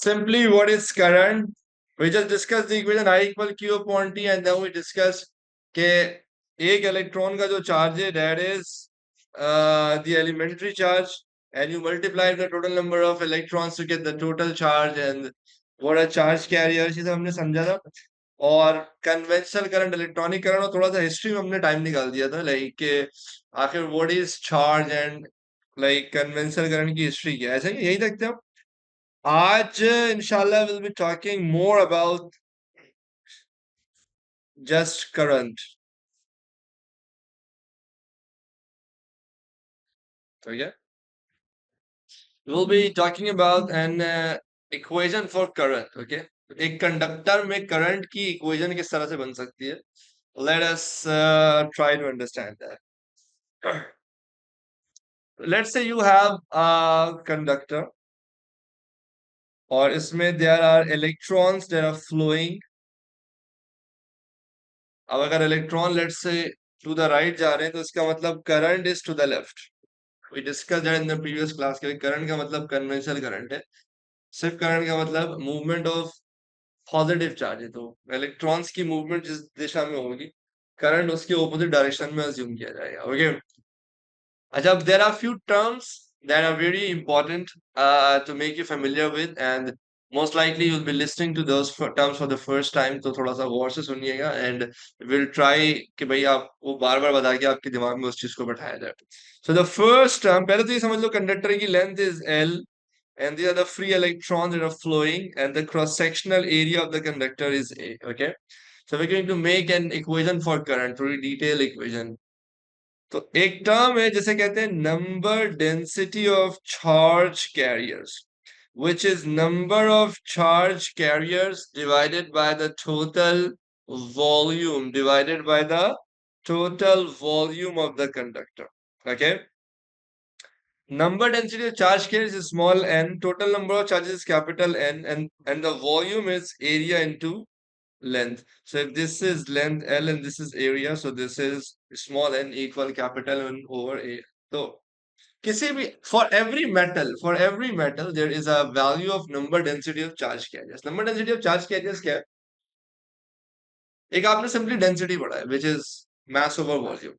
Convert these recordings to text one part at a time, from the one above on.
Simply, what is current? We just discussed the equation I equal Q upon T, and then we discussed के एक electron का जो charge है that is the elementary charge, and you multiply the total number of electrons to get the total charge, and what are charge carriers, ये सब हमने समझा था. और कन्वेंशनल करंट, इलेक्ट्रॉनिक करंट, और थोड़ा सा हिस्ट्री में हमने टाइम निकाल दिया था, लाइक के आखिर what is charge and like conventional current की हिस्ट्री क्या है. ऐसा ही यही देखते हैं हम. आज इंशाल्लाह will be talking more about just current. ठीक है, we'll be talking about an equation for current. Okay, एक कंडक्टर में करंट की इक्वेशन किस तरह से बन सकती है. Let us try to understand that. Let's say you have a conductor, और इसमें there are electrons that are flowing. अब अगर electron let's say to the right जा रहे हैं तो इसका मतलब current is to the left. We discuss that in the previous class के करंट का मतलब कन्वेंशनल करंट है. सिर्फ करंट का मतलब मूवमेंट ऑफ पॉजिटिव चार्ज है. तो इलेक्ट्रॉन्स की मूवमेंट जिस दिशा में होगी, करंट उसके ऑपोजिट डायरेक्शन में अज्यूम किया जाएगा. ओके, अच्छा, there are few terms that are very important to make you familiar with, and most likely you'll be listening to those terms for the first time. तो थोड़ा सा गौर से सुनिएगा, and we'll try कि भाई आपको बार बार बता के आपके दिमाग में उस चीज को बैठाया जाए. So the first term, पहले तो ये समझ लो कंडक्टर की length is L, and these are the free electrons that are flowing, and the cross sectional area of the conductor is A. Okay, so we're going to make an equation for current, थोड़ी detailed equation. तो एक term है जिसे कहते हैं number density of charge carriers, which is number of charge carriers divided by the total volume of the conductor. Okay, number density of charge carriers is small n, total number of charges is capital N, and the volume is area into length. So if this is length L and this is area, so this is small n equal capital N over A. So किसी भी for every metal there is a value of number density of charge carriers. Number density of charge carriers क्या है? एक आपने simply density पढ़ा है, which is mass over volume.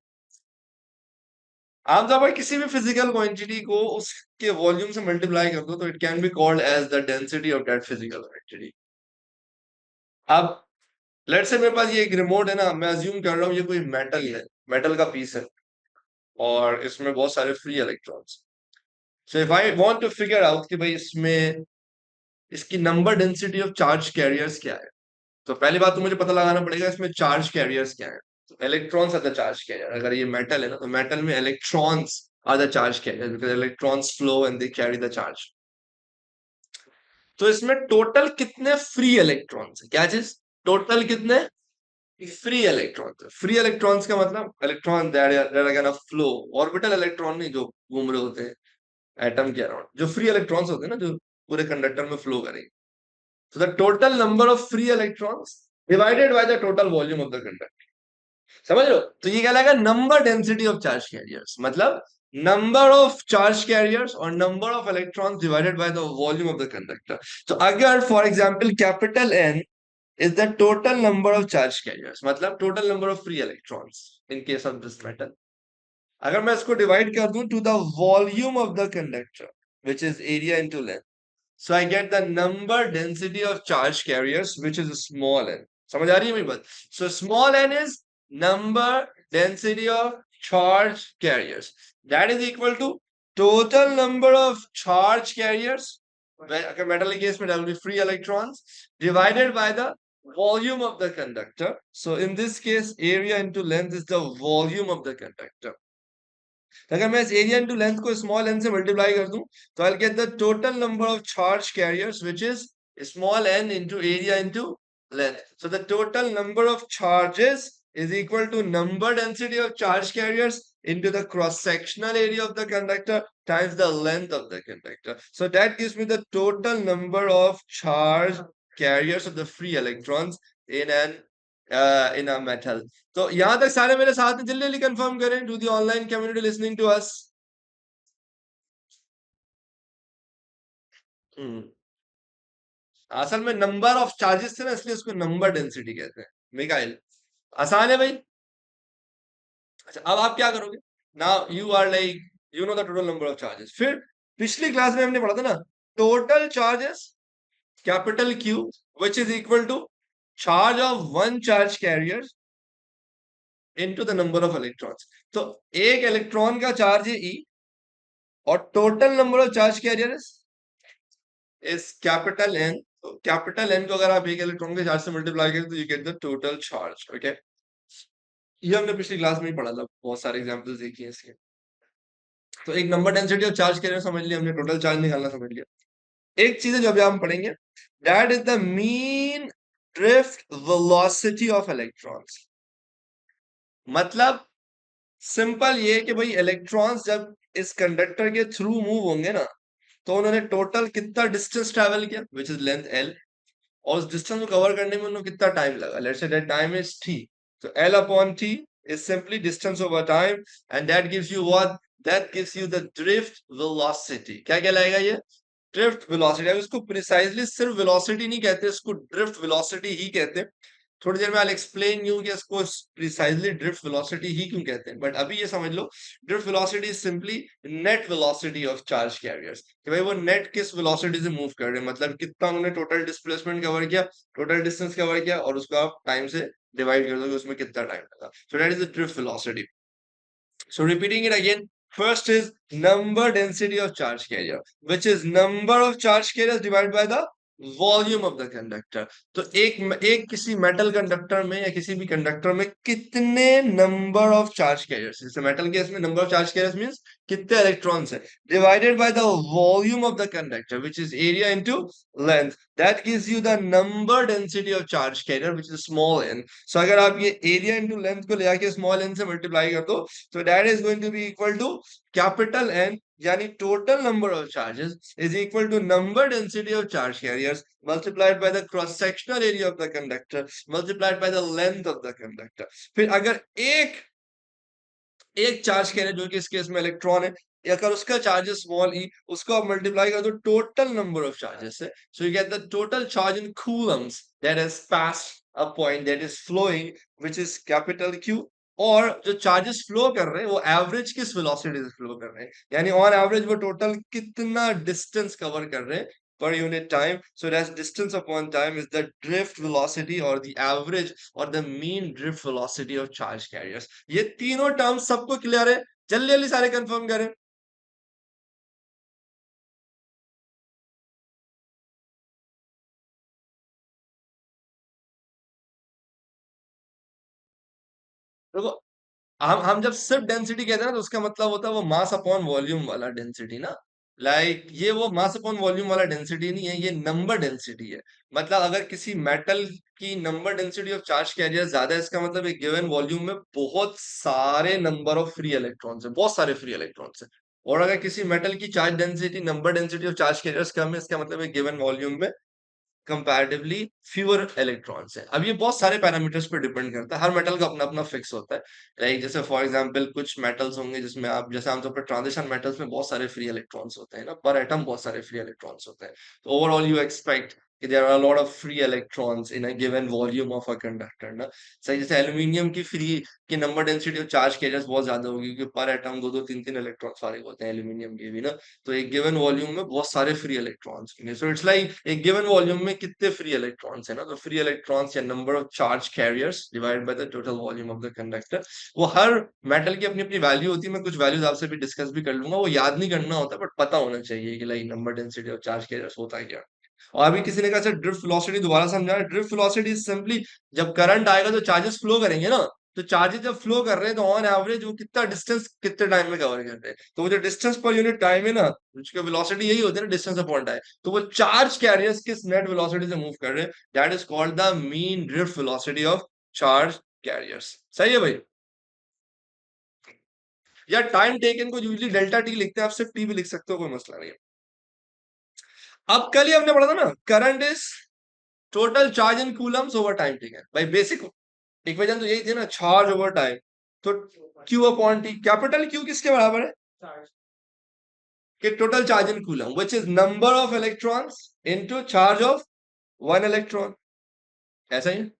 आमतौर पर किसी भी फिजिकल क्वांटिटी को उसके वॉल्यूम से मल्टीप्लाई कर दो तो it can be called as the density of that physical quantity. अब लेट्स से मेरे पास ये एक रिमोट है ना, मैं अज्यूम कर रहा हूँ ये कोई मेटल है, मेटल का पीस है, और इसमें बहुत सारे free electrons. So if I want to figure out कि भाई इसमें इसकी number density of charge carriers क्या है, तो पहली बात तो मुझे पता लगाना पड़ेगा इसमें चार्ज कैरियर्स क्या है. तो electrons are the charge carrier. अगर ये मेटल है ना, तो मेटल में electrons are the charge carrier, because electrons flow and they carry the charge. तो इसमें टोटल कितने फ्री इलेक्ट्रॉन्स है, क्या चीज, टोटल कितने फ्री इलेक्ट्रॉन्स. फ्री इलेक्ट्रॉन्स का मतलब electron that are gonna flow, orbital electron नहीं जो घूम रहे होते हैं एटम के अराउंड, जो फ्री इलेक्ट्रॉन्स होते हैं ना जो पूरे कंडक्टर में फ्लो करेंगे. So the total number of free electrons divided by the total volume of the conductor. समझ लो, तो ये क्या लगेगा, number density of charge carriers, मतलब नंबर ऑफ चार्ज कैरियर्स और number of electrons divided by the volume of the conductor. तो अगर for example capital N is the total number of charge carriers, मतलब total number of free electrons in case of this metal. अगर मैं इसको divide कर दूं to the volume of the conductor, which is area into length, so I get the number density of charge carriers, which is small n. समझ आ रही है मेरी बात? So small n is number density of charge carriers. That is equal to total number of charge carriers. अगर metal के case में that will be free electrons divided by the volume of the conductor. So in this case, area into length is the volume of the conductor. अगर मैं इस area into length को small n से multiply कर दूं तो I get the total number of charge carriers which is small N into area into length. So the total number of charges is equal to number density of charge carriers into the cross sectional area of the conductor times the length of the conductor. So that gives me the total number of charge carriers of the free electrons in a metal. तो यहां तक सारे मेरे साथ में जल्दी जल्दी confirm करें to the online community listening to us. असल में नंबर ऑफ चार्जेस थे ना, इसलिए उसको नंबर डेंसिटी कहते हैं। मिकाइल, आसान है भाई। अच्छा, अब आप क्या करोगे? Now you are like, you know the total number of charges. फिर पिछली क्लास में हमने पढ़ा था ना, total charges capital Q which is equal to charge of one charge carrier into the number of electrons. तो एक इलेक्ट्रॉन का चार्ज है ई, और total number of charge carrier is capital N. तो कैपिटल एन को अगर आप एक इलेक्ट्रॉन के चार्ज से मल्टीप्लाई करें तो you get the total charge. Okay, ये हमने पिछली क्लास में ही पढ़ा था, बहुत सारे एग्जांपल्स देखिए इसके। तो एक नंबर डेंसिटी और चार्ज कैरियर समझ लिया हमने, टोटल चार्ज निकालना समझ लिया। एक चीज है जो अभी हम पढ़ेंगे, that is the mean drift velocity of electrons. मतलब सिंपल ये कि भाई इलेक्ट्रॉन्स जब इस कंडक्टर के थ्रू मूव होंगे ना, तो उन्होंने टोटल कितना डिस्टेंस ट्रेवल किया, विच इज लेंथ एल, और उस डिस्टेंस को कवर करने में उन्हें कितना टाइम लगा। Let's say that time is T. तो L upon T is simply distance over time, and that gives you what, that gives you the drift velocity. क्या कहलाएगा ये? Drift velocity. अब इसको प्रिसाइजली सिर्फ वेलोसिटी नहीं कहते, इसको ड्रिफ्ट वेलोसिटी ही कहते हैं। थोड़ी देर में आई एक्सप्लेन यू कि इसको प्रिसाइजली ड्रिफ्ट वेलोसिटी ही क्यों कहते हैं, बट अभी ये समझ लो, drift velocity is simply net velocity of charge carriers. कि भाई वो नेट किस वेलोसिटी से मूव कर रहे हैं, मतलब कितना उन्होंने टोटल डिस्प्लेसमेंट कवर किया, टोटल डिस्टेंस कवर किया, और उसको आप टाइम से डिवाइड कर दो कि उसमें कितना टाइम लगा। सो that is the drift velocity. So repeating it again, first is number density of charge carrier, which is number of charge carriers divided by the volume of the conductor. तो एक किसी metal conductor में या किसी भी conductor में कितने number of charge carriers, जैसे मेटल केस में number of charge carriers means कितने इलेक्ट्रॉन्स है, divided by the volume of the conductor which is area into length, that gives you the number density of charge carrier which is small N. So अगर आप ये area into length को ले आके small n से multiply कर दो, तो that is going to be equal to capital N, यानी total number of charges is equal to number density of charge carriers multiplied by the cross sectional area of the conductor multiplied by the length of the conductor। फिर अगर एक एक charge carrier जो कि इस case में electron है, अगर उसका चार्ज है स्मॉल ई, उसको आप मल्टीप्लाई कर दो टोटल नंबर ऑफ चार्जेस से, so you get the total charge in coulombs that has passed a point that is flowing which is capital Q. और जो चार्जेस फ्लो कर रहे हैं वो एवरेज किस वेलोसिटी से फ्लो कर रहे हैं, यानी ऑन एवरेज वो टोटल कितना डिस्टेंस कवर कर रहे हैं per unit time. So that's distance upon time is the drift velocity or the average or the mean drift velocity of charge carriers। ये तीनों टर्म्स सबको क्लियर है? जल्दी जल्दी सारे कंफर्म करें। देखो, हम जब सिर्फ डेंसिटी कहते हैं ना, तो उसका मतलब होता है वो मास अपॉन वॉल्यूम वाला डेंसिटी ना। लाइक ये वो मास अपॉन वॉल्यूम वाला डेंसिटी नहीं है, ये नंबर डेंसिटी है। मतलब अगर किसी मेटल की number density of charge career ज्यादा है, इसका मतलब एक गिवन वॉल्यूम में बहुत सारे नंबर ऑफ फ्री इलेक्ट्रॉन्स है, बहुत सारे फ्री इलेक्ट्रॉन्स है। और अगर किसी मेटल की charge density number density of charge carriers कम है, इसका मतलब एक गिवन वॉल्यूम में कंपैरेटिवली फ्यूअर इलेक्ट्रॉन्स है। अब ये बहुत सारे पैरामीटर्स पे डिपेंड करता है, हर मेटल का अपना अपना फिक्स होता है। लाइक जैसे फॉर एग्जांपल कुछ मेटल्स होंगे जिसमें आप, जैसे आमतौर पर ट्रांजिशन मेटल्स में बहुत सारे फ्री इलेक्ट्रॉन्स होते हैं ना, पर एटम बहुत सारे फ्री इलेक्ट्रॉन्स होते हैं। तो ओवरऑल यू एक्सपेक्ट कि there are a lot of free electrons in a given volume of a conductor ना। सही, जैसे एल्यूमिनियम की फ्री की number density of charge carriers बहुत ज्यादा होगी, क्योंकि पर एटम दो दो तीन तीन इलेक्ट्रॉन्स सारे होते हैं एल्यूमिनियम के भी ना। तो एक गिवन वॉल्यूम में बहुत सारे फ्री इलेक्ट्रॉन्स होंगे। सो इट्स लाइक एक गिवन वॉल्यूम में कितने फ्री इलेक्ट्रॉन्स है ना, तो फ्री इलेक्ट्रॉन्स या number of charge carriers divided by the total volume of the conductor. वो हर मेटल की अपनी अपनी वैल्यू होती है, मैं कुछ वैल्यूज आपसे भी डिस्कस भी कर लूंगा, वो याद नहीं करना होता बट पता होना चाहिए कि लाइक नंबर डेंसिटी और चार्ज कैरियर्स होता है क्या। और अभी किसी ने कहा सर ड्रिफ्ट वेलोसिटी दोबारा समझा। ड्रिफ्ट वेलोसिटी सिंपली जब करंट आएगा तो चार्जेस फ्लो करेंगे ना, तो चार्जेस जब फ्लो कर रहे हैं तो ऑन एवरेज वो कितना डिस्टेंस कितने टाइम में कवर कर रहे हैं, तो वो जो डिस्टेंस पर यूनिट टाइम है ना, उसकी वेलोसिटी यही होती है ना, डिस्टेंस अपॉन टाइम। तो वो चार्ज कैरियर्स किस नेट वेलोसिटी से मूव कर रहे हैं, that is called the mean drift velocity of charge carriers. सही है भाई? या टाइम टेकन को यूजली डेल्टा टी लिखते हैं, आप सिर्फ टी भी लिख सकते हो, कोई मसला नहीं है। अब कल ही हमने पढ़ा था ना, current is total charge in Coulomb's over time taken. भाई बेसिक इक्वेशन तो यही थी ना, चार्ज ओवर टाइम। तो Q upon T, capital Q किसके बराबर है कि total charge in coulomb, which is number of electrons into charge of 1 electron, ऐसा ही है।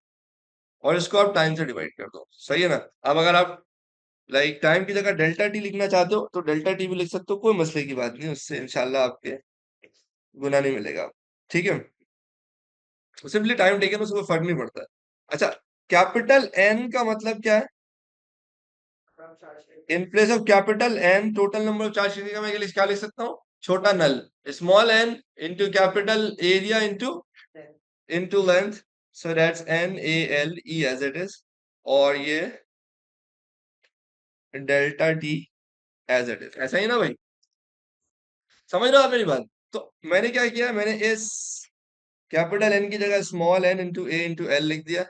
और इसको आप टाइम से डिवाइड कर दो, सही है ना। अब अगर आप लाइक टाइम की जगह डेल्टा टी लिखना चाहते हो तो डेल्टा टी भी लिख सकते हो, कोई मसले की बात नहीं, उससे इंशाल्लाह आपके गुना नहीं मिलेगा, ठीक है। सिंपली टाइम टेकन, उससे कोई फर्क नहीं पड़ता। अच्छा, कैपिटल एन का मतलब क्या है? In place of capital N total number of charge का मैं क्या लिख सकता हूँ? छोटा नल, small N into capital area into length, so that's N A L E as it is, और ये delta T as it is, ऐसा ही ना भाई, समझ रहे हो आप मेरी बात? तो मैंने क्या किया, मैंने इस कैपिटल एन की जगह स्मॉल एन इंटू एल लिख दिया।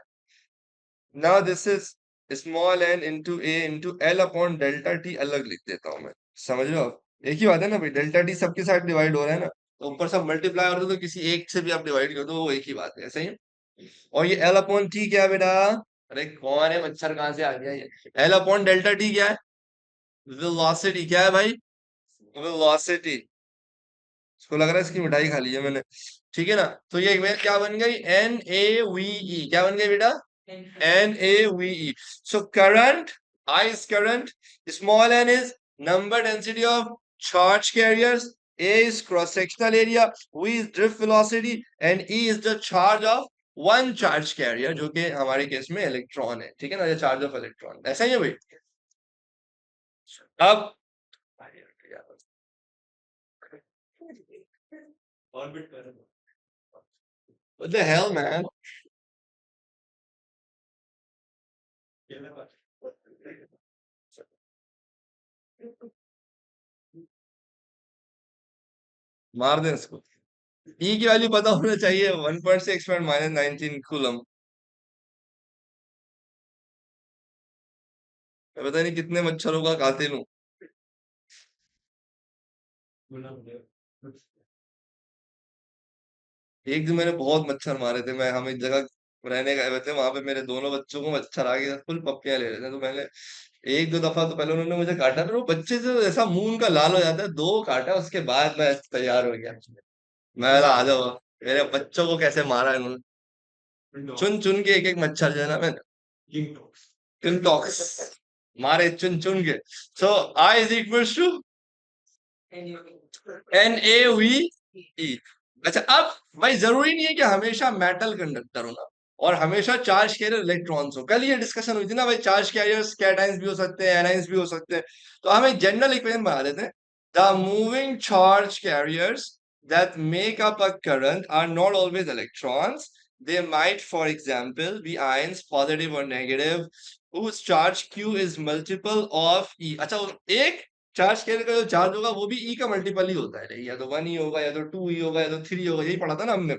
Now this is small N into A into L upon delta T अलग लिख देता हूं मैं, समझ रहे हो आप? एक ही बात है ना भाई, डेल्टा टी सबके साथ डिवाइड हो रहा है ना, तो ऊपर सब मल्टीप्लाई हो रहा है, तो किसी एक से भी आप डिवाइड कर दो, वो एक ही बात है, ऐसा ही है। और ये एल अपॉन टी क्या है बेटा? अरे कौन है, मच्छर कहाँ से आ गया ये? एल अपॉन डेल्टा टी क्या है? वेलोसिटी, क्या है भाई? वेलोसिटी। इसको लग रहा है इसकी मिठाई खा ली है मैंने, ठीक है ना। तो ये इक्वेशन क्या बन गई? एन ए वी ई, क्या बन गई बेटा? N A V E. So current, I is current, small N is number density of charge carriers, A is cross sectional area, V is drift velocity, and E is the charge of one charge carrier, जो कि हमारे case में electron है, ठीक है ना, charge of electron, ऐसा ही है भाई। अब what the hell man, मार दे इसको। ई की वैल्यू पता होना चाहिए, 1.6 माइनस 19 कूलम। मैं पता नहीं कितने मच्छरों का कातिल हूँ। एक दिन मैंने बहुत मच्छर मारे थे, मैं हम एक जगह रहने गए हुए थे, वहां पे मेरे दोनों बच्चों को मच्छर आ गया, फुल पप्पियां ले रहे थे, तो मैंने एक दो दफा तो पहले उन्होंने मुझे काटा, फिर वो बच्चे से ऐसा मुंह उनका लाल हो जाता है, दो काटा उसके बाद मैं तैयार हो गया। मैं बोला, आ जाओ, मेरे बच्चों को कैसे मारा इन्होंने, चुन चुन के एक एक मच्छर जो है ना मैंने, किंटॉक्स मारे चुन चुन के। So I is equal to N A V E. अच्छा, अब भाई जरूरी नहीं है कि हमेशा मेटल कंडक्टर हो ना, और हमेशा चार्ज कैरियर इलेक्ट्रॉन्स हो। कल ये डिस्कशन हुई थी ना भाई, चार्ज कैरियर्स कैटाइंस भी हो सकते हैं, एनाइंस भी हो सकते हैं। तो हम एक जनरल इक्वेशन बना देते हैं, the moving charge carriers that make up a current are not always electrons. They might, for example, be ions, positive or negative, whose charge Q is multiple of E. अच्छा, एक charge carrier का जो charge होगा वो भी ई का multiple ही होता है, या तो 1 ही होगा, या तो 2 ही होगा, या तो 3 होगा, यही पढ़ा था ना हमने।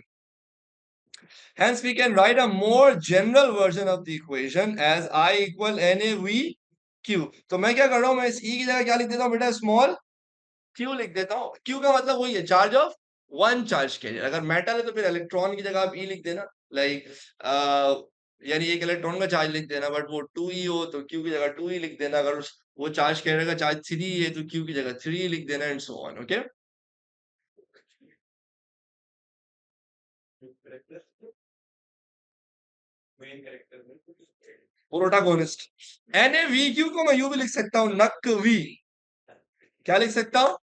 Hence we can write a more general version of the equation as I equal Na V Q। तो मैं क्या कर रहा हूं, मैं इस ई की जगह क्या लिख देता हूं बेटा? स्मॉल क्यू लिख देता हूं। क्यू का मतलब वही है, charge of one charge carrier. अगर मेटल है तो फिर इलेक्ट्रॉन की जगह आप ई लिख देना, लाइक यानी एक इलेक्ट्रॉन का चार्ज लिख देना, बट वो 2 ई हो तो क्यू की जगह 2 ई लिख देना। अगर वो चार्ज कैरियर का चार्ज 3 है तो क्यू की जगह 3 लिख देना, and so on, okay. Protagonist, NaVQ को मैं यू भी लिख सकता हूँ, नक वी। क्या लिख सकता हूँ?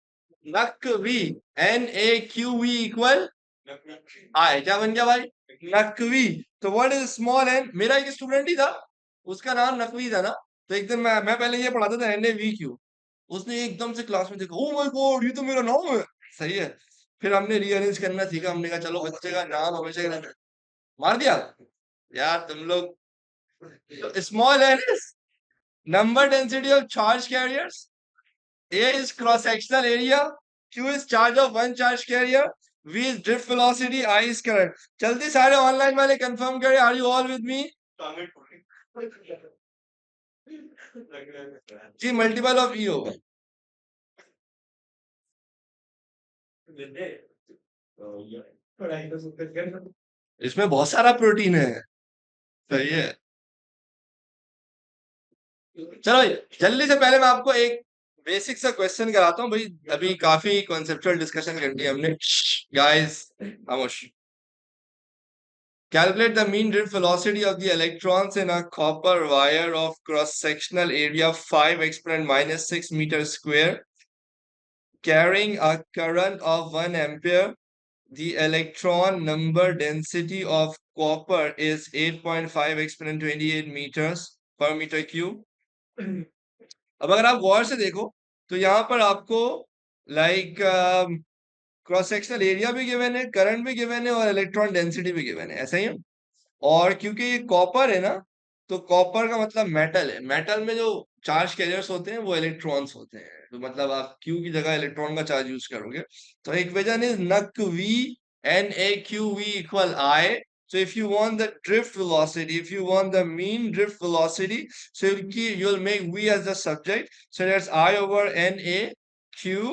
नक वी। NaQV इक्वल आई, क्या बन गया भाई? नकवी। तो व्हाट इज स्मॉल एन? मेरा एक स्टूडेंट ही था, उसका नाम नकवी था ना, तो एक दिन मैं पहले ये पढ़ाता था NaVQ, उसने एकदम से क्लास में देखा, ओ माय गॉड ये तो मेरा नाम है। सही है। फिर हमने रीअरेंज करना सीखा, हमने कहा चलो बच्चे का नाम हमेशा के लिए मार दिया यार तुम लोग। Small N is number density of charge carriers, A is cross sectional area, Q is charge of one charge carrier, V is drift velocity, I is current। जल्दी सारे ऑनलाइन वाले कंफर्म करें, are you all with me? जी multiple of E होगा। इसमें बहुत सारा protein है, सही है। चलो भाई, जल्दी से पहले मैं आपको एक बेसिक सा क्वेश्चन कराता हूँ भाई, अभी काफी कॉन्सेप्चुअल डिस्कशन कर ली हमने। गाइस खामोश। Calculate the mean drift velocity of the electrons in a copper wire of cross-sectional area 5 exponent minus 6 meter square, carrying a current of 1 ampere. The electron number density of copper is 8.5 exponent 28 meters per meter cube. अब अगर आप गौर से देखो तो यहाँ पर आपको like cross sectional area भी गिवन है, करंट भी गिवन है और इलेक्ट्रॉन डेंसिटी भी गिवन है, ऐसा ही है। और क्योंकि ये कॉपर है ना, तो कॉपर का मतलब मेटल है। मेटल में जो चार्ज कैरियर्स होते हैं वो इलेक्ट्रॉन्स होते हैं, तो मतलब आप क्यू की जगह इलेक्ट्रॉन का चार्ज यूज करोगे। तो इक्वेशन इज नक V N A Q V equal I. So if you want the drift velocity, if you want the mean drift velocity, so you'll make V as the subject. So that's I over N A Q.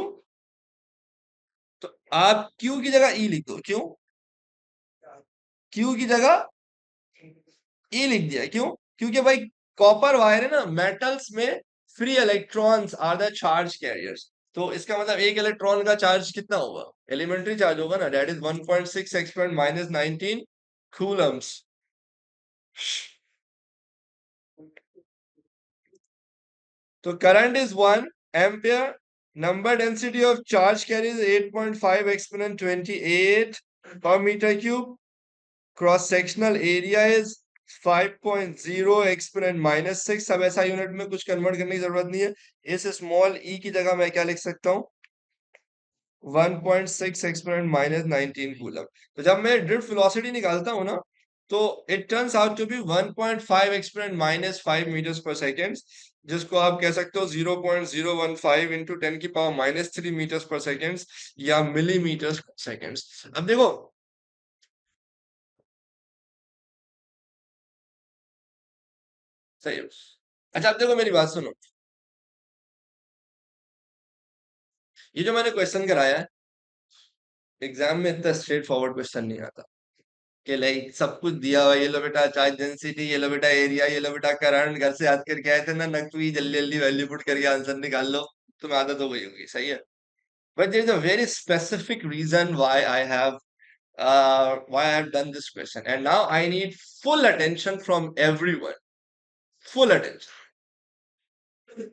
तो आप Q की जगह E लिख दो। क्यों? Q की जगह E लिख दिया। क्यों? क्योंकि भाई कॉपर वायर है ना, मेटल्स में free electrons are the charge carriers. तो इसका मतलब एक इलेक्ट्रॉन का चार्ज कितना होगा? एलिमेंट्री चार्ज होगा ना, that is 1.6 exponent minus 19 coulombs. तो current is 1 ampere, number density of charge carrier is 8.5 exponent 28 per meter cube, cross sectional area is 5.0 exponent minus 6। अब ऐसा यूनिट में कुछ कन्वर्ट करने की जरूरत नहीं है, इस स्मॉल ई की जगह मैं क्या लिख सकता हूँ? 1.6 एक्सपोनेंट माइनस 19 कूलम। तो जब मैं ड्रिफ्ट वेलोसिटी निकालता हूँ ना, तो it turns out to be 1.5 exponent minus 5 metres per second, जिसको आप कह सकते हो 0.015 इंटू 10 की power minus 3 metres per second या मिलीमीटर्स पर सेकेंड। अब देखो सही है। अच्छा अब देखो मेरी बात सुनो, ये जो मैंने क्वेश्चन कराया है, एग्जाम में इतना स्ट्रेट फॉरवर्ड क्वेश्चन नहीं आता कि लाइक सब कुछ दिया हुआ, ये लो बेटा चार्ज डेंसिटी, ये लो बेटा एरिया, ये लो बेटा करंट, घर से याद करके आए थे ना नकवी, जल्दी जल्दी वैल्यू पुट करके आंसर निकाल लो। तुम्हें आदत हो गई होगी, सही है। But there is a very specific reason why I have done this question, and now I need full attention from everyone, full attention,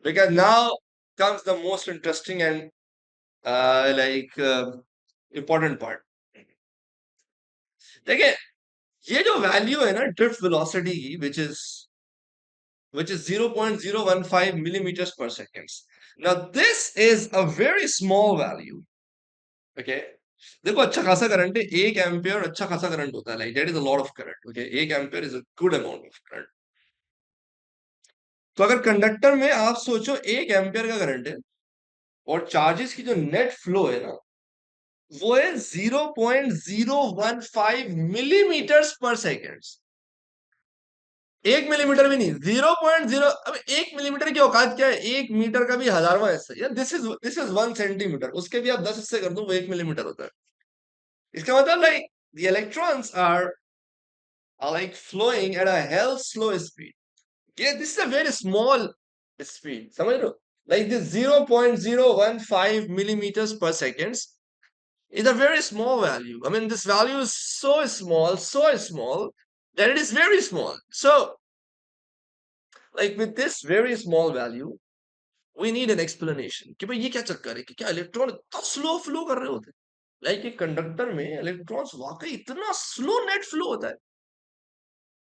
because now comes the most interesting and important part। देखिए ये जो value है ना drift velocity की, which is 0.015 millimeters per second. Now this is a very small value, okay? देखो अच्छा खासा current है, 1 एम्पियर अच्छा खासा करंट होता है, like that is a lot of current, okay? 1 ampere is a good amount of current. तो अगर कंडक्टर में आप सोचो 1 एम्पियर का करंट है और चार्जेस की जो नेट फ्लो है ना, वो है 0.015 मिलीमीटर्स पर सेकेंड। 1 मिलीमीटर भी नहीं, 0.0। अब 1 मिलीमीटर की औकात क्या है? 1 मीटर का भी हजारवां हिस्सा यार, दिस इज 1 सेंटीमीटर, उसके भी आप 10 हिस्से कर दो, वो 1 मिलीमीटर होता है। इसका मतलब like the electrons are like flowing at a hell slow speed. Yeah, this is a very small speed, समझ लो? Like this 0.015 millimeters per second is a very small value। I mean this value is so small that it is very small। So like with this very small value we need an explanation कि भाई ये क्या चक्कर है कि क्या electron इतना slow flow कर रहे होते हैं? लाइक एक कंडक्टर में इलेक्ट्रॉन्स वाकई इतना स्लो नेट फ्लो होता है?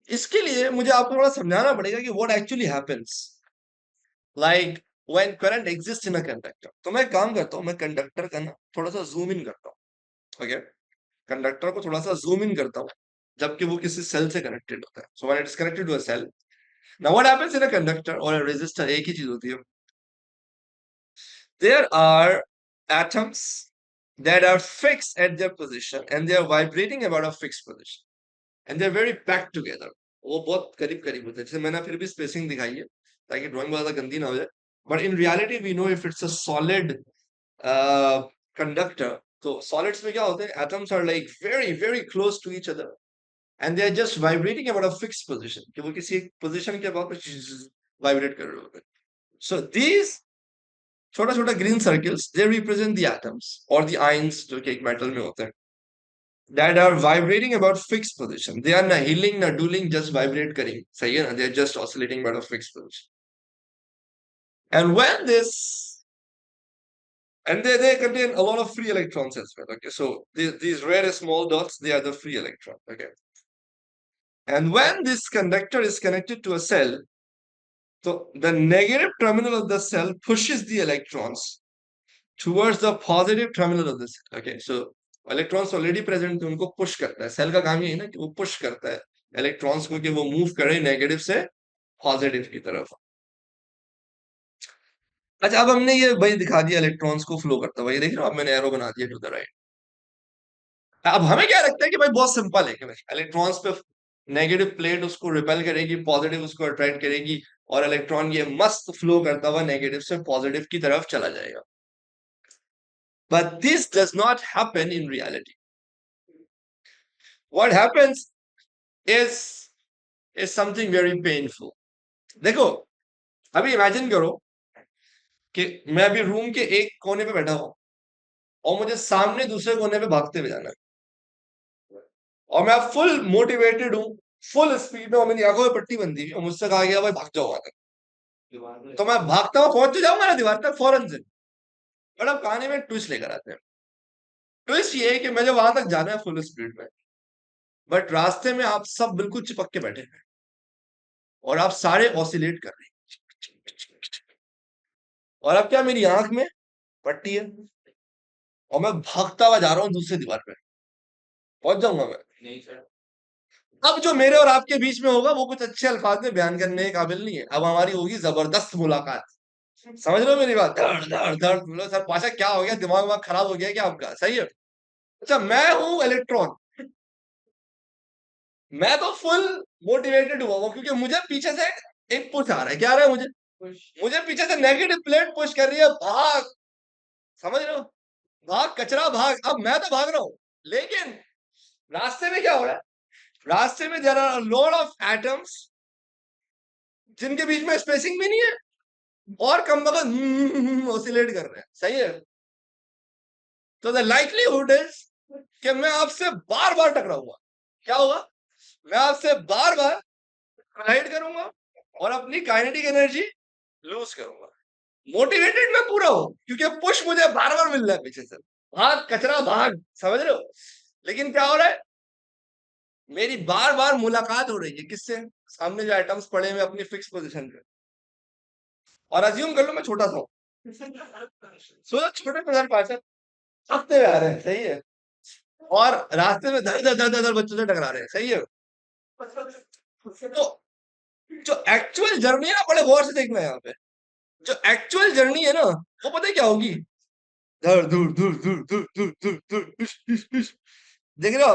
इसके लिए मुझे आपको थोड़ा समझाना पड़ेगा कि what actually happens like when current exist in a conductor. तो मैं काम करता हूँ, मैं कंडक्टर का ना थोड़ा सा जूम इन करता हूँ, ओके? कंडक्टर को थोड़ा सा जूम इन करता हूँ जबकि वो किसी सेल से कनेक्टेड होता है। So when it is connected to a cell, now what happens in a conductor और अ रेजिस्टर, एक ही चीज होती है। There are atoms that are fixed at their position and they are vibrating about a fixed position and they're very packed together। वो बहुत करीब करीब होते हैं, जैसे मैंने फिर भी स्पेसिंग दिखाई है ताकि ड्राइंग बहुत ज्यादा गंदी ना हो जाए। But in reality we know if it's a solid conductor, तो सॉलिड्स में क्या होते हैं? Atoms are like very very close to each other and they are just vibrating about a fixed position, कि वो किसी एक पोजीशन के अबाउट वाइब्रेट कर रहे होते हैं। सो दीज छोटा छोटा green circles they represent the atoms और द आयंस जो कि एक मेटल में होते हैं। that are vibrating about fixed position. They are na healing, na dueling, just vibrate करेंगे. सही है ना? They are just oscillating about a fixed position. And when this, and they contain a lot of free electrons as well. Okay, so these rare small dots, they are the free electron. Okay, and when this conductor is connected to a cell, so the negative terminal of the cell pushes the electrons towards the positive terminal of the cell. Okay, so electrons already present थे उनको push करता है. Cell का काम ये है ना कि वो push करता है electrons को कि वो move करे negative से positive की तरफ. अच्छा, अब हमने ये भाई दिखा दिया electrons को flow करता है. भाई देख रहे हो, अब मैंने arrow बना दिया to the right. अब हमें क्या लगता है कि भाई बहुत सिंपल है कि भाई इलेक्ट्रॉन्स पे नेगेटिव प्लेट उसको रिपेल करेगी, पॉजिटिव उसको अट्रैक्ट करेगी और इलेक्ट्रॉन ये मस्त फ्लो करता हुआ नेगेटिव से पॉजिटिव की तरफ चला जाएगा. But this does not happen in reality. What happens is something very painful. देखो, अभी इमेजिन करो कि मैं अभी रूम के एक कोने पे बैठा हूं और मुझे सामने दूसरे कोने पे भागते हुए जाना है और मैं फुल मोटिवेटेड हूँ, फुल स्पीड में और मेरी आंखों में पट्टी बंधी हुई और मुझसे कहा गया भाई भाग जाओ वहां तक. तो मैं भागता हुआ पहुंच तो जाऊंगा ना दीवार तक फौरन से. बट अब कहानी में ट्विस्ट लेकर आते हैं. ट्विस्ट ये है कि मुझे वहां तक जाना है फुल स्पीड में, बट रास्ते में आप सब बिल्कुल चिपक के बैठे हैं और आप सारे ऑसिलेट कर रहे हैं. और अब क्या, मेरी आंख में पट्टी है और मैं भागता हुआ जा रहा हूँ दूसरी दीवार पे. पहुंच जाऊंगा मैं? नहीं सर. अब जो मेरे और आपके बीच में होगा वो कुछ अच्छे अल्फाज में बयान करने के काबिल नहीं है. अब हमारी होगी जबरदस्त मुलाकात. समझ रहे हो मेरी बात? धड़ धड़ धड़. बोलो सर पाशा क्या हो गया, दिमाग वाग खराब हो गया क्या आपका? सही है. अच्छा, मैं हूं इलेक्ट्रॉन, मैं तो फुल मोटिवेटेड हुआ हूं क्योंकि मुझे पीछे से एक पुश आ रहा है. क्या आ रहा है मुझे? मुझे पीछे से नेगेटिव प्लेट पुश कर रही है, भाग. समझ रहे हो? भाग कचरा भाग. अब मैं तो भाग रहा हूं, लेकिन रास्ते में क्या हो रहा है? रास्ते में there are lot of atoms जिनके बीच में स्पेसिंग भी नहीं है और कम वक्त ऑसिलेट कर रहे हैं. सही है. तो द लाइकलीहुड इज कि मैं आपसे बार बार टकराऊंगा. क्या होगा? मैं आपसे बार बार कोलाइड करूंगा और अपनी काइनेटिक एनर्जी लूज करूंगा. मोटिवेटेड मैं पूरा हूं क्योंकि पुश मुझे बार बार मिल रहा है पीछे से. भाग कचरा भाग. समझ रहे हो? लेकिन क्या हो रहा है? मेरी बार बार मुलाकात हो रही है किससे? सामने जो एटम्स पड़े हुए अपनी फिक्स पोजीशन पे. और अज्यूम कर लो मैं छोटा सा हूं. सोचो छोटे प्रधान पार्षद हफ्ते में आ रहे हैं. सही है. और रास्ते में धर धर धर धर धर बच्चों से टकरा रहे हैं. सही है. तो जो एक्चुअल जर्नी है ना, बड़े गौर से देखना है यहाँ पे. जो एक्चुअल जर्नी है ना, वो पता है क्या होगी? धर धूर धूर धूर धूर धूर धूर धूर इश, इश, इश. देख रहे हो?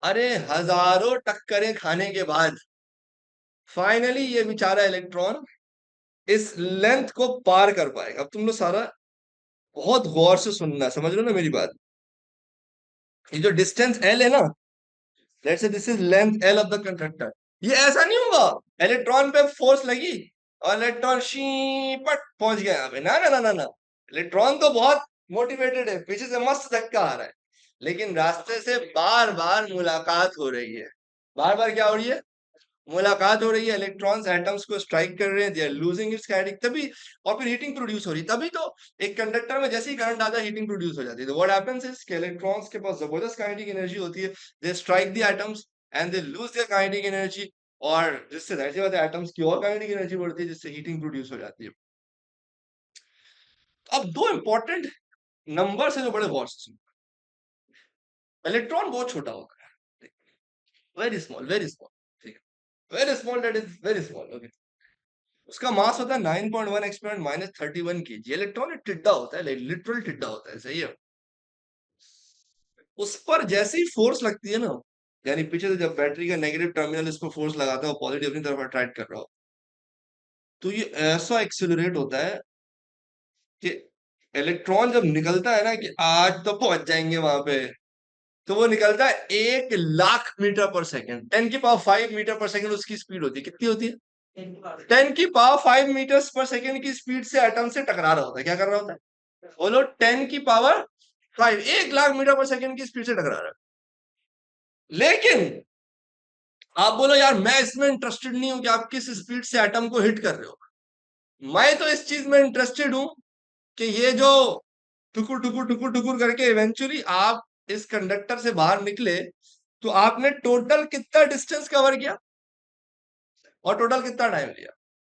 अरे हजारों टक्करें खाने के बाद फाइनली ये बेचारा इलेक्ट्रॉन इस लेंथ को पार कर पाएगा. अब तुम लोग सारा बहुत गौर से सुनना. समझ रहे हो ना मेरी बात? ये जो डिस्टेंस एल है ना, let's say this is length L of the conductor. ये ऐसा नहीं होगा इलेक्ट्रॉन पे फोर्स लगी और इलेक्ट्रॉन शी पट पहुंच गया यहाँ पे. ना ना ना ना ना. इलेक्ट्रॉन तो बहुत मोटिवेटेड है, पीछे से मस्त धक्का आ रहा है, लेकिन रास्ते से बार बार मुलाकात हो रही है. बार बार क्या हो रही है? मुलाकात हो रही है. इलेक्ट्रॉन्स एटम्स को स्ट्राइक कर रहे हैं, they are losing its kinetic. तभी और फिर हीटिंग प्रोड्यूस हो रही है. तभी तो एक कंडक्टर में जैसे ही करंट आता है हीटिंग प्रोड्यूस हो जाती है. तो व्हाट हैपेंस इज कि इलेक्ट्रॉन्स के पास जबरदस्त काइनेटिक एनर्जी होती है. They strike the atoms and they lose their kinetic energy और जिससे जाहिर सी बात है एटम्स की और काइनेटिक एनर्जी बढ़ती है जिससे हीटिंग प्रोड्यूस हो जाती है. अब दो इंपॉर्टेंट नंबर से जो बड़े गौर से सुनो. इलेक्ट्रॉन बहुत छोटा होता है, वेरी स्मॉल, वेरी स्मॉल. ठीक है, very small, that is very small. Okay. उसका मास होता है 9.1 एक्सपोनेंट माइनस 31 केजी. इलेक्ट्रॉन एक टिड्डा होता है, लिटरल टिड्डा होता है. सही है. उस पर जैसे ही फोर्स लगती है ना, यानी पीछे से जब बैटरी का नेगेटिव टर्मिनल इस पर फोर्स लगाता है और पॉजिटिव अपनी तरफ अट्रैक्ट कर रहा हो, तो ये ऐसा एक्सिलरेट होता है कि इलेक्ट्रॉन जब निकलता है ना कि आज तो पहुंच जाएंगे वहां पे, तो वो निकलता है 1,00,000 मीटर पर सेकेंड. 10 की पावर 5 मीटर पर सेकेंड उसकी स्पीड होती है. कितनी होती है? 10 की पावर 5 मीटर पर सेकेंड की स्पीड से एटम से टकरा रहा होता है. क्या कर रहा होता है? बोलो. 10 की पावर 5, 1,00,000 मीटर पर सेकंड की स्पीड से टकरा रहा है। लेकिन आप बोलो यार मैं इसमें इंटरेस्टेड नहीं हूं कि आप किस स्पीड से एटम को हिट कर रहे हो। मैं तो इस चीज में इंटरेस्टेड हूं कि ये जो टुकुर टुकुर टुकुर टुकुर करके इवेंचुअली आप इस कंडक्टर से बाहर निकले, तो आपने टोटल कितना डिस्टेंस कवर किया और टोटल कितना टाइम लिया।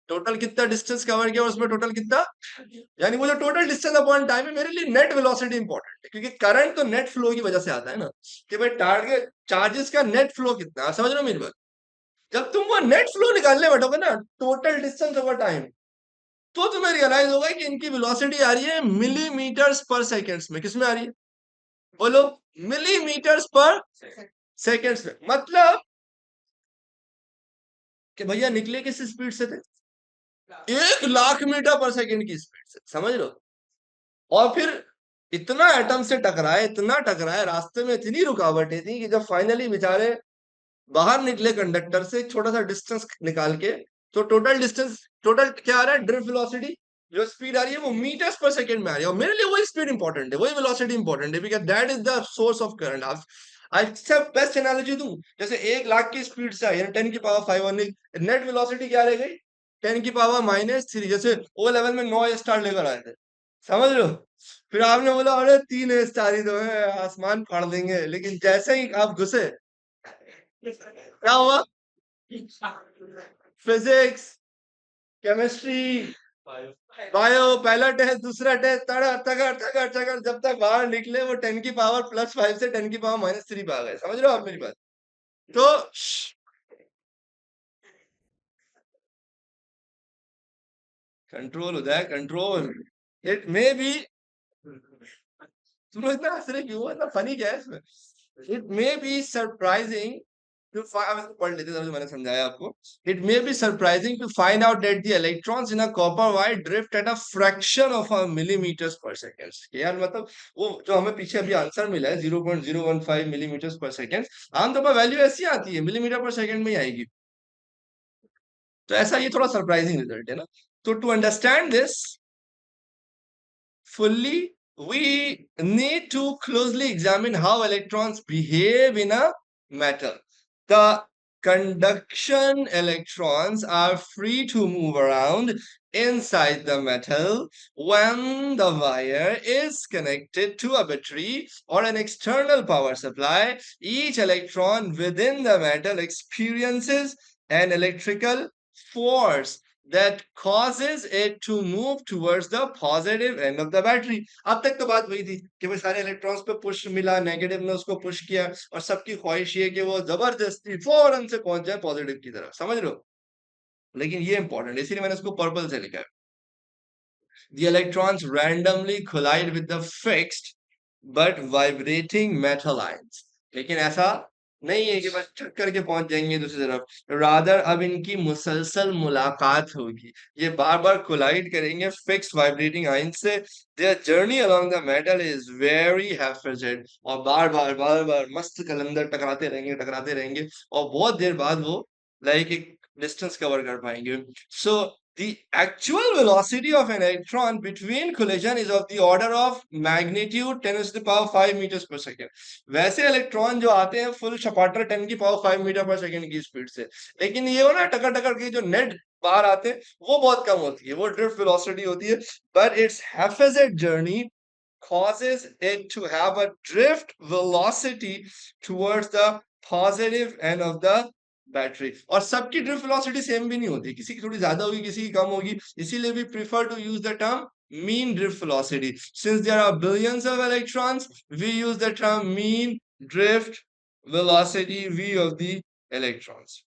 टोटल कितना डिस्टेंस कवर किया और उसमें टोटल कितना, यानी वो जो टोटल डिस्टेंस अपॉन टाइम है, मेरे लिए नेट वेलोसिटी इंपॉर्टेंट है, क्योंकि करंट तो नेट फ्लो की वजह से आता है ना, कि भाई टारगेट चार्जेस का नेट फ्लो कितना है, समझ रहे हो मेरी बात। जब तुम वो नेट फ्लो निकालने बैठोगे ना, टोटल डिस्टेंस ओवर टाइम, तो तुम्हें रियलाइज होगा कि इनकी वेलोसिटी आ रही है मिलीमीटर्स पर सेकेंड्स में। किसमें आ रही है बोलो, मिलीमीटर्स पर सेकेंड्स में। मतलब कि भैया निकले किस स्पीड से थे, 1,00,000 मीटर पर सेकेंड की स्पीड से, समझ लो। और फिर इतना एटम से टकराए, इतना टकराए, रास्ते में इतनी रुकावटें थी कि जब फाइनली बेचारे बाहर निकले कंडक्टर से एक छोटा सा डिस्टेंस निकाल के, तो टोटल डिस्टेंस, टोटल क्या आ रहा है, ड्रिफ्ट वेलोसिटी, जो स्पीड आ रही है वो मीटर्स पर सेकंड में आ रही है। और मेरे लिए वही स्पीड इंपॉर्टेंट है, वही वेलोसिटी इंपॉर्टेंट है, because that is the source of current. आप अच्छा बेस्ट एनालॉजी दूं, जैसे 1,00,000 की स्पीड से आई, 10 की पावर 5, और नेट वेलोसिटी क्या रह गई, 10 की पावर -3। जैसे ओ लेवल में 9 स्टार लेकर आए थे, समझ लो। फिर आपने बोला अरे 3 स्टार ही तो है, आसमान फाड़ देंगे, लेकिन जैसे ही आप घुसे, क्या हुआ, फिजिक्स, केमिस्ट्री, बायो, पहला टेस्ट, दूसरा टेस्ट, तगड़ तगड़ तगड़ तगड़, जब तक बाहर निकले वो 10 की पावर +5 से 10 की पावर-3 पे आ गए। समझ रहे हो आप मेरी बात। तो कंट्रोल हो जाए, कंट्रोल। इट मे बी, तुम लोग इतना हंस रहे क्यों, इतना फनी क्या है इसमें। It may be surprising to find, अब इसको पढ़ लेते हैं, मैंने समझाया आपको। It may be surprising to find out that the electrons in a copper wire drift at a fraction of a millimeters per second। यार मतलब वो जो हमें पीछे अभी आंसर मिला है 0.015 मिलीमीटर्स पर सेकेंड, आमतौर पर वैल्यू ऐसी आती है, मिलीमीटर पर सेकेंड में ही आएगी। तो ऐसा ये थोड़ा सरप्राइजिंग रिजल्ट है ना। तो to understand this fully, we need to closely examine how electrons behave in a metal. The conduction electrons are free to move around inside the metal when the wire is connected to a battery or an external power supply. Each electron within the metal experiences an electrical force that causes it to move towards the positive end of the battery। अब तक तो बात वही थी कि भाई सारे electrons पे पुश मिला, नेगेटिव ने उसको पुश किया, और सबकी ख्वाहिश ये कि वो जबरदस्ती फौरन से पहुंच जाए पॉजिटिव की तरफ, समझ लो। लेकिन ये इंपॉर्टेंट है, इसीलिए मैंने इसको पर्पल से लिखा है। The electrons randomly collide with the fixed but vibrating metal ions। लेकिन ऐसा नहीं है कि बस छक करके पहुंच जाएंगे दूसरी तरफ, रादर अब इनकी मुसलसल मुलाकात होगी, ये बार बार कोलाइड करेंगे फिक्स्ड वाइब्रेटिंग आयन से। Their journey along the metal is very haphazard, और बार बार मस्त कलंदर टकराते रहेंगे, और बहुत देर बाद वो लाइक एक डिस्टेंस कवर कर पाएंगे। सो the actual velocity of an electron between collision is of the order of magnitude 10⁵ meters per second। वैसे इलेक्ट्रॉन जो आते हैं फुल छपाटर 10⁵ मीटर पर सेकेंड की स्पीड से, लेकिन ये हो ना टकर टकर के जो नेट बाहर आते हैं वो बहुत कम होती है, वो ड्रिफ्ट वेलोसिटी होती है। but its haphazard journey causes it to have a drift velocity towards the positive end of the battery. और सबकी ड्रिफ्ट वेलोसिटी सेम भी नहीं होती, किसी की थोड़ी ज्यादा होगी, किसी की कम होगी, इसीलिए we prefer to use the term mean drift velocity। since there are billions of electrons, we use the term mean drift velocity v of the electrons।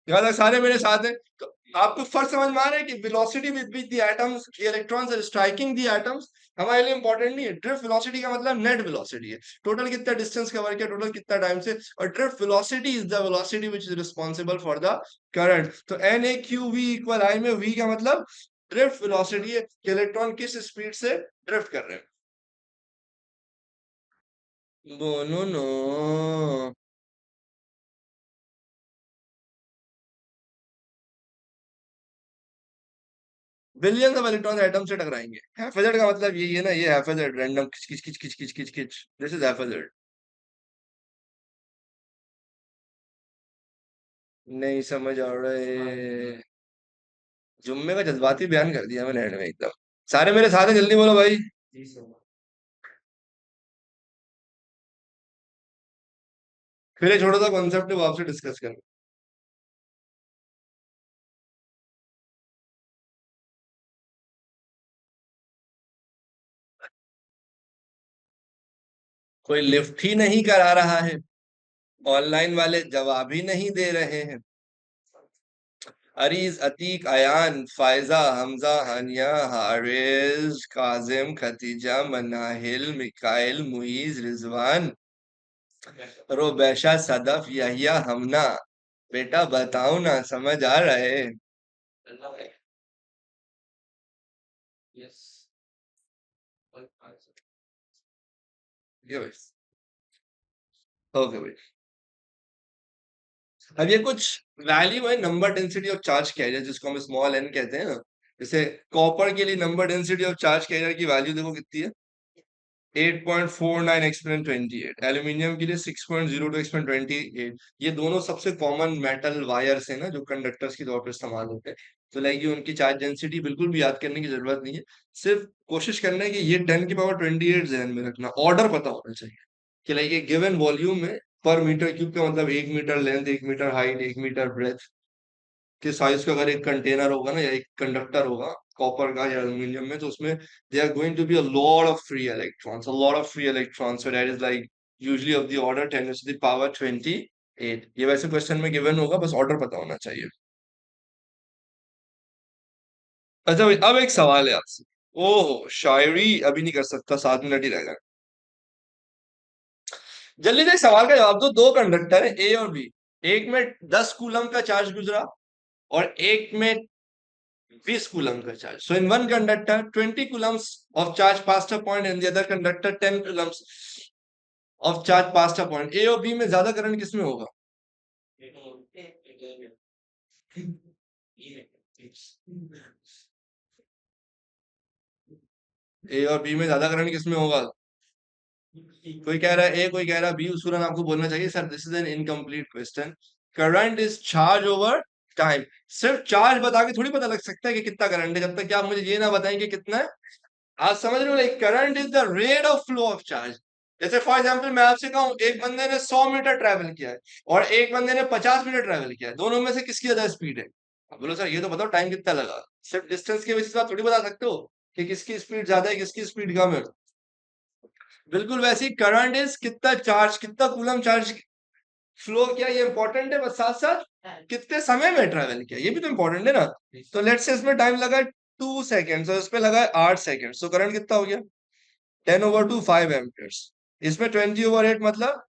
यहाँ तक सारे मेरे साथ हैं। तो आपको फर्क समझ में आ रहा है कि velocity with which the atoms, the electrons are striking the atoms हमारे लिए इंपॉर्टेंट नहीं है। ड्रिफ्ट वेलोसिटी का मतलब नेट वेलोसिटी है, टोटल कितना डिस्टेंस कवर किया, टोटल कितना टाइम से। और drift velocity is the velocity which is responsible for the current. तो NAQV = I में V का मतलब ड्रिफ्ट वेलोसिटी है कि इलेक्ट्रॉन किस स्पीड से ड्रिफ्ट कर रहे हैं। No no, billions of electron atom से टकराएंगे। हाफ हैज़र्ड का मतलब यही है ना, ये हाफ हैज़र्ड रैंडम किच किच किच किच किच किच किच, दिस इज हाफ हैज़र्ड। नहीं समझ आ रहा है। जुम्मे का जज्बाती बयान कर दिया मैंने एंड में एकदम। सारे मेरे साथ हैं, जल्दी बोलो भाई। फिर एक छोटा सा कॉन्सेप्ट है वो आपसे डिस्कस करें। कोई लिफ्ट ही नहीं करा रहा है, ऑनलाइन वाले जवाब ही नहीं दे रहे हैं। अरीज, अतीक, अयान, फायजा, हमजा, हानिया, हारिस, काजिम, खतीजा, मनाहिल, मिकाइल, मुईज, रिजवान, रोबैशा, सदफ, यहिया, हमना। बेटा बताओ ना, समझ आ रहा है? ये भाई, ओके भाई। अब ये कुछ वैल्यू है number density of charge career, जिसको हम स्मॉल एन कहते हैं ना। जैसे कॉपर के लिए number density of charge career की वैल्यू देखो कितनी है, 8.49 एक्सपोनेंट 28। एल्यूमिनियम के लिए 6.02 एक्सपोनेंट 28। ये दोनों सबसे कॉमन मेटल वायर्स है ना, जो कंडक्टर्स के तौर पर इस्तेमाल होते हैं। तो लाइक ये उनकी चार्ज डेंसिटी बिल्कुल भी याद करने की जरूरत नहीं है। सिर्फ कोशिश करना है कि ये 10 की पावर 28 जहन में रखना, ऑर्डर पता होना चाहिए कि लाइक ये गिवन वॉल्यूम में पर मीटर क्यूब का मतलब 1 metre length, 1 metre height, 1 metre breadth के साइज का अगर एक कंटेनर होगा ना, या एक कंडक्टर होगा कॉपर का या एल्यूमिनियम में, तो उसमें they are going to be a lot of free electrons, a lot of free electrons, so that is like usually of the order 10 to the power 28। ये वैसे क्वेश्चन में गिवन होगा, बस ऑर्डर पता होना चाहिए। अच्छा भाई, अब एक सवाल है आपसे। ओह शायरी अभी नहीं कर सकता, 7 मिनट ही रह गए। जल्दी से एक सवाल का जवाब दो। दो कंडक्टर है ए और बी, एक में 10 कूलम का चार्ज गुजरा और एक में 20 कूलम का charge. So in one conductor 20 coulombs of charge passed a point, and the other conductor 10 coulombs of charge passed a point। ए और बी में ज्यादा करंट किसमें होगा? ए और बी में ज्यादा करंट किसमें होगा? कोई कह रहा है ए, कोई कह रहा है बी। उसूलन आपको बोलना चाहिए sir this is an incomplete question. Current is charge over time. सिर्फ चार्ज बता के थोड़ी पता लग सकता है कि कितना करंट है, जब तक कि आप मुझे ये ना बताएं कि कितना है। आप समझ रहे हो, like current is the rate of flow of charge. जैसे फॉर एग्जांपल मैं आपसे कहूं एक बंदे ने 100 मीटर ट्रेवल किया है और एक बंदे ने 50 मीटर ट्रेवल किया है, दोनों में से किसकी ज्यादा स्पीड है? अब बोलो सर ये तो बताओ टाइम कितना लगा। सिर्फ डिस्टेंस के बेसिस पे आप थोड़ी बता सकते हो कि किसकी स्पीड ज्यादा है, किसकी स्पीड कम है। बिल्कुल वैसे ही करंट इज कितना चार्ज, कितना कूलम चार्ज फ्लो किया, ये इंपॉर्टेंट है, बस साथ साथ कितने समय में ट्रेवल किया ये भी तो इंपॉर्टेंट है ना। तो लेट्स से इसमें टाइम लगा 2 सेकेंड और इसमें लगा 8 सेकेंड, तो करंट कितना हो गया? 10/2 5 एम्पियर्स। इसमें 20/8 मतलब,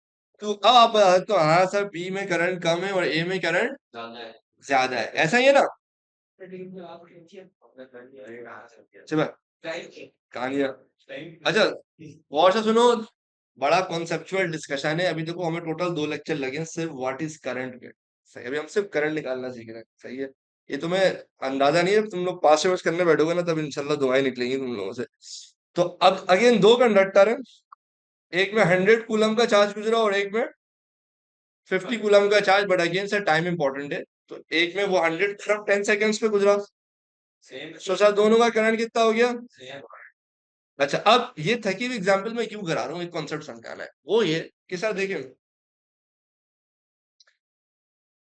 तो अब आप बता सकते हो हाँ सर बी में करंट कम है और ए में करंट ज्यादा है, ऐसा ही है ना? चलो कहानियां। अच्छा और से सुनो, बड़ा कॉन्सेप्चुअल डिस्कशन है। अभी देखो हमें टोटल 2 लेक्चर लगे हैं सिर्फ व्हाट इज करंट के। सही, अभी हम सिर्फ करंट निकालना सीख रहे हैं, सही है। ये तुम्हें अंदाजा नहीं है, तुम लोग पास से करने बैठोगे ना तब इंशाल्लाह दुआएं निकलेंगी तुम लोगों से। तो अब अगेन दो कंडक्टर है, एक में 100 कूलम का चार्ज गुजरा और एक में 50 कूलम का charge, but again sir time important है। तो एक में वो 100 तरफ 10 सेकेंड्स पे गुजरा, तो सर दोनों का करंट कितना हो गया? अच्छा अब ये थकी हुई एग्जाम्पल में क्यों करा रहा हूँ, एक कॉन्सेप्ट समझाना है। वो ये कि सर देखिए,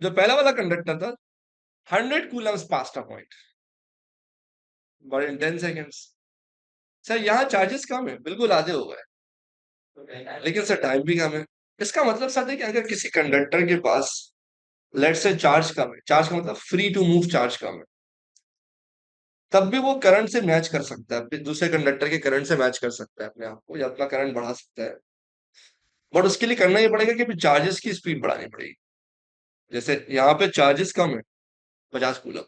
जो पहला वाला कंडक्टर था 100 Coulomb's past a point but in 10 seconds. Sir यहाँ चार्जेस कम है, बिल्कुल आधे हो गए, लेकिन सर टाइम भी कम है। इसका मतलब सर देखिए, अगर किसी कंडक्टर के पास लेट से चार्ज कम है, चार्ज का मतलब फ्री टू मूव चार्ज कम है, तब भी वो करंट से मैच कर सकता है, फिर दूसरे कंडक्टर के करंट से मैच कर सकता है अपने आप को, या अपना करंट बढ़ा सकता है। बट उसके लिए करना ये पड़ेगा कि फिर चार्जेस की स्पीड बढ़ानी पड़ेगी। जैसे यहाँ पे चार्जेस कम है, 50 कूलम,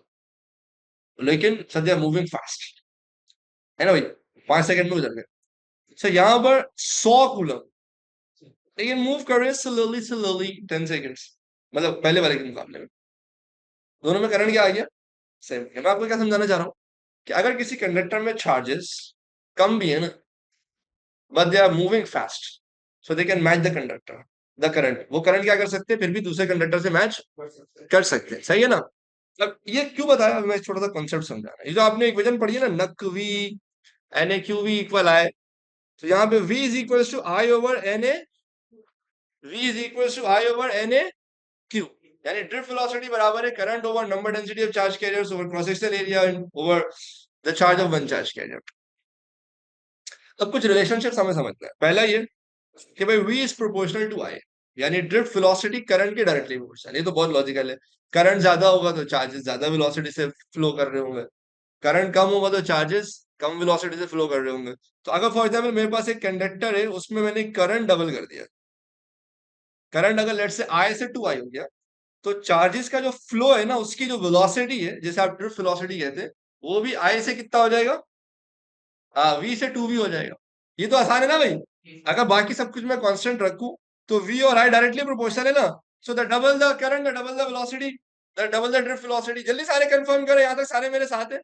लेकिन सर मूविंग फास्ट, है ना भाई, 5 सेकंड में गुजर गए। सर यहाँ पर 100 कूलम, लेकिन मूव कर रहे हैं स्लोली स्लोली 10 सेकेंड्स, मतलब पहले वाले के मुकाबले में। दोनों में करंट क्या आ गया? सेम। मैं आपको क्या समझाना चाह रहा हूँ, कि अगर किसी कंडक्टर में चार्जेस कम भी है ना, but they are moving fast, so they can match the conductor, the current, वो करंट क्या कर सकते हैं, फिर भी दूसरे कंडक्टर से मैच कर सकते हैं, सही है ना। अब ये क्यों बताया, मैं छोटा सा कॉन्सेप्ट समझाना, ये जो आपने इक्वेशन पढ़ी है ना, नक V N A Q V equal I, तो यहाँ पे v is equal to I over N A, v is equal to I over N A Q, यानी ड्रिफ्ट वेलोसिटी बराबर है current over number density of charge carriers over cross sectional area over the charge of one charge carrier. अब कुछ relationship हमें समझना है। पहला ये कि भाई v इज प्रोपोर्शनल टू आई, यानी ड्रिफ्ट वेलोसिटी करंट के डायरेक्टली प्रोपोर्शनल, ये तो बहुत लॉजिकल है। करंट ज्यादा होगा तो चार्जेस ज्यादा वेलोसिटी से फ्लो कर रहे होंगे, करंट कम होगा तो चार्जेस कम वेलोसिटी से फ्लो कर रहे होंगे। तो अगर फॉर एग्जांपल मेरे पास एक कंडक्टर है, उसमें मैंने करंट डबल कर दिया, करंट अगर लेट से आई से टू आई हो गया, तो चार्जेस का जो फ्लो है ना, उसकी जो वेलोसिटी है, जैसे आप ड्रिफ्ट वेलोसिटी कहते हैं, वो भी आई से कितना हो जाएगा, वी से टू वी हो जाएगा। ये तो आसान है ना भाई, अगर बाकी सब कुछ मैं कांस्टेंट रखूं तो वी और आई डायरेक्टली प्रोपोर्शनल है ना, so the double the current, the double the velocity, the double the drift velocity. जल्दी सारे कंफर्म करें, यहां तक सारे मेरे साथ है,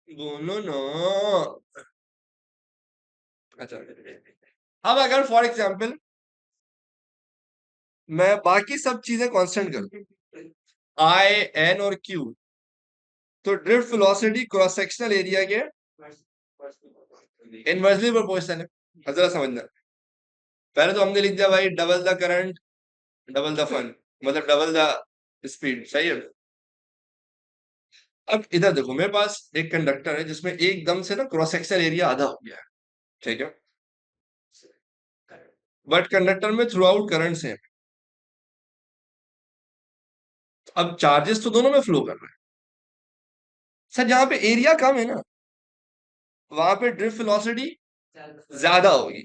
बोलो ना। अच्छा, अब अगर फॉर एग्जाम्पल मैं बाकी सब चीजें कांस्टेंट कर दूं, आई एन और क्यू, तो drift velocity cross sectional area के इनवर्सली प्रोपोर्शनल है। अब जरा समझना, पहले तो हमने लिख दिया भाई double the current double the fun, मतलब डबल द स्पीड, सही है। अब इधर देखो, मेरे पास एक कंडक्टर है जिसमें एकदम से ना क्रॉस सेक्शनल एरिया आधा हो गया है, ठीक है, बट कंडक्टर में थ्रू आउट करंट से, अब चार्जेस तो दोनों में फ्लो कर रहे हैं। सर जहां पे एरिया कम है ना, वहां पे ड्रिफ्ट वेलोसिटी ज्यादा होगी।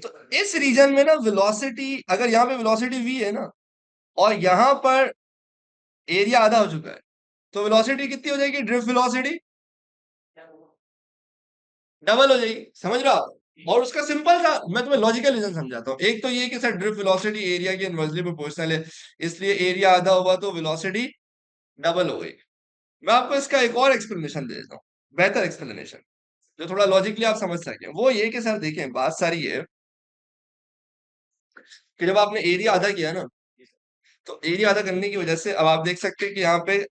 तो इस रीजन में ना वेलोसिटी, अगर यहाँ पे वेलोसिटी v है ना, और यहाँ पर एरिया आधा हो चुका है, तो वेलोसिटी कितनी हो जाएगी, ड्रिफ्ट वेलोसिटी डबल हो जाएगी, समझ रहे हो आप। और उसका सिंपल था, मैं तुम्हें लॉजिकल रीजन समझाता हूँ। एक तो ये कि सर ड्रिफ्ट वेलोसिटी एरिया के इनवर्सली प्रोपोर्शनल है, इसलिए एरिया आधा हुआ तो वेलोसिटी डबल हो गई। मैं आपको इसका एक और एक्सप्लेनेशन दे देता हूँ, बेहतर एक्सप्लेनेशन, जो थोड़ा लॉजिकली आप समझ सके। वो ये कि सर देखें, बात सारी है कि जब आपने एरिया आधा किया ना, तो एरिया आधा करने की वजह से अब आप देख सकते हैं कि यहाँ पे,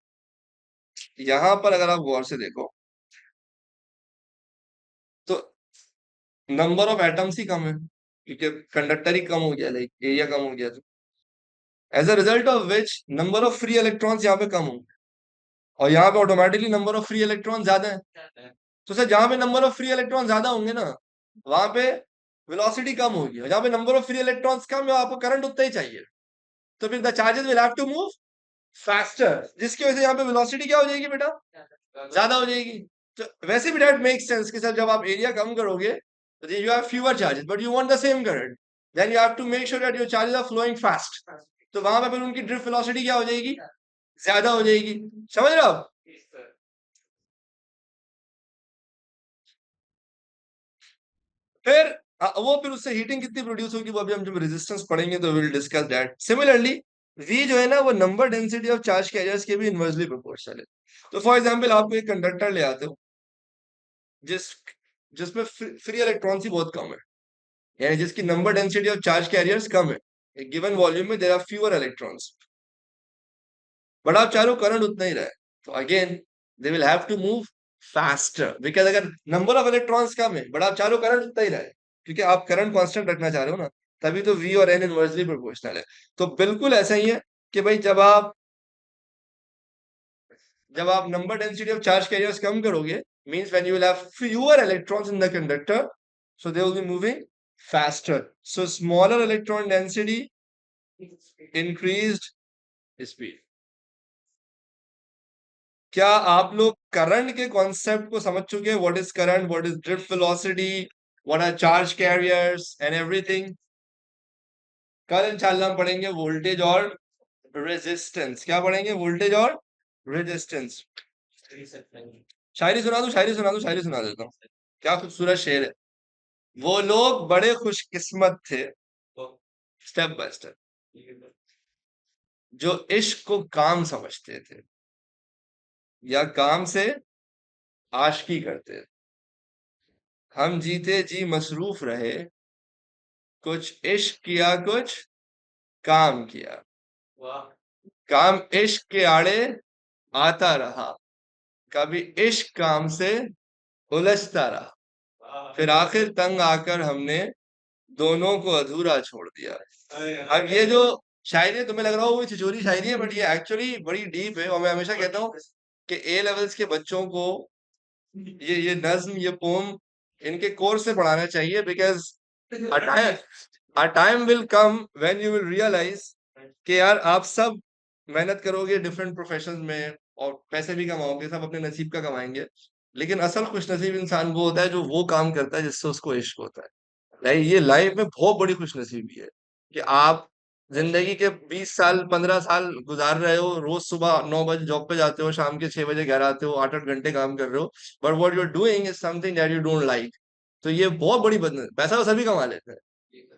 यहाँ पर अगर आप गौर से देखो तो नंबर ऑफ एटम्स ही कम है, क्योंकि कंडक्टर ही कम हो गया, लाइक एरिया कम हो गया, तो as a result of which number of free electrons यहाँ पे कम होंगे, और यहाँ पे automatically number of free electron ज्यादा है। तो सर जहां पे नंबर ऑफ फ्री इलेक्ट्रॉन ज्यादा होंगे ना, वहां पे वेलोसिटी कम होगी, और जहां पे नंबर ऑफ फ्री इलेक्ट्रॉन्स कम है, आपको करंट उतना ही चाहिए, तो फिर the charges will have to move faster, जिसकी वजह से यहाँ पे वेलोसिटी क्या हो जाएगी बेटा, ज्यादा हो जाएगी। तो वैसे भी डेट मेक सेंस कि सर जब आप एरिया कम करोगे तो you have fewer charges but you want the same current, then you have to make sure that your charges are flowing fast, तो वहां पे फिर उनकी ड्रिफ्ट वेलोसिटी क्या हो जाएगी, ज्यादा हो जाएगी। समझ रहे हो आप। फिर वो फिर उससे हीटिंग कितनी प्रोड्यूस होगी, वो अभी हम जब रेजिस्टेंस पढ़ेंगे तो will discuss that. Similarly we जो है ना, वो number density of charge carriers के भी इनवर्सली प्रोपोर्शनल है। तो फॉर एग्जांपल आप एक कंडक्टर ले आते हो जिस जिसमें फ्री इलेक्ट्रॉन्स ही बहुत कम है, यानी जिसकी number density of charge carriers कम है, एक गिवन वॉल्यूम में there are fewer electrons, but आप चारों करंट उतना ही रहे, तो again they will have to move faster, because अगर नंबर ऑफ इलेक्ट्रॉन्स कम है बट आप चारों करंट उतना ही रहे, क्योंकि आप करंट कांस्टेंट रखना चाह रहे हो ना, तभी तो v और n इनवर्सली प्रोपोर्शनल है। तो बिल्कुल ऐसा ही है कि भाई जब आप number density of charge carriers कम करोगे, means when you will have fewer electrons in the conductor, so they will be moving faster, so smaller electron density, increased speed। क्या आप लोग करंट के कॉन्सेप्ट को समझ चुके हैं, what is current, what is drift velocity, what are charge carriers and everything. कल इंशाल्लाह हम पढ़ेंगे वोल्टेज और रेजिस्टेंस। क्या पढ़ेंगे, वोल्टेज और रेजिस्टेंस। शायरी सुना दूं, शायरी सुना दूं, शायरी सुना देता हूँ, क्या खूबसूरत शेर है। वो लोग बड़े खुशकिस्मत थे, स्टेप बाय स्टेप, जो इश्क को काम समझते थे। या काम से आशिकी करते। हम जीते जी मसरूफ रहे, कुछ इश्क किया कुछ काम किया। काम इश्क के आड़े आता रहा, कभी इश्क काम से उलझता रहा, फिर आखिर तंग आकर हमने दोनों को अधूरा छोड़ दिया। अब ये जो शायरी है, तुम्हें लग रहा हो वो छिछोरी शायरी है, बट ये एक्चुअली बड़ी डीप है। और मैं हमेशा कहता हूँ कि ए लेवल्स के बच्चों को ये नज्म, ये पोम इनके कोर्स से पढ़ाना चाहिए, because a time will come when you will realise कि यार आप सब मेहनत करोगे डिफरेंट प्रोफेशंस में और पैसे भी कमाओगे, सब अपने नसीब का कमाएंगे, लेकिन असल खुशनसीब इंसान वो होता है जो वो काम करता है जिससे उसको इश्क होता है। नहीं, ये लाइफ में बहुत बड़ी खुशनसीबी है कि आप जिंदगी के 20 साल 15 साल गुजार रहे हो, रोज सुबह 9 बजे जॉब पे जाते हो, शाम के 6 बजे घर आते हो, 8 8 घंटे काम कर रहे हो, but what you're doing is something that you don't like. तो ये बहुत बड़ी बदन, पैसा तो सभी कमा लेते हैं,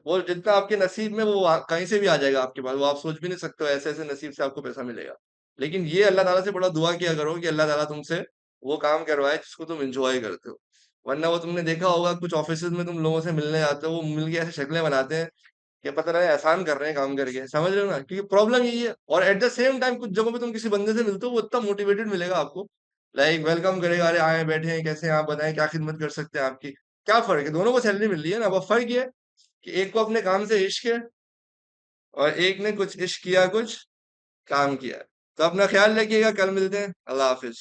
वो जितना आपके नसीब में वो कहीं से भी आ जाएगा आपके पास, वो आप सोच भी नहीं सकते हो ऐसे ऐसे नसीब से आपको पैसा मिलेगा। लेकिन ये अल्लाह ताला से बड़ा दुआ किया करो कि अल्लाह ताला तुमसे वो काम करवाए जिसको तुम एंजॉय करते हो। वरना वो तुमने देखा होगा कुछ ऑफिसेज में तुम लोगों से मिलने जाते हो, वो मिल के ऐसे शक्लें बनाते हैं कि पता नहीं एहसान कर रहे हैं काम करके, समझ रहे हो ना, क्योंकि प्रॉब्लम यही है। और एट द सेम टाइम कुछ जगहों पे तुम किसी बंदे से मिलते हो वो इतना मोटिवेटेड मिलेगा आपको, लाइक वेलकम करेगा, अरे आए बैठे हैं, कैसे हैं आप, बताएं क्या खिदमत कर सकते हैं आपकी। क्या फर्क है, दोनों को सैलरी मिल रही है ना, अब फर्क ये है कि एक को अपने काम से इश्क है और एक ने कुछ इश्क किया कुछ काम किया। तो अपना ख्याल रखिएगा, कल मिलते हैं, अल्लाह हाफिज।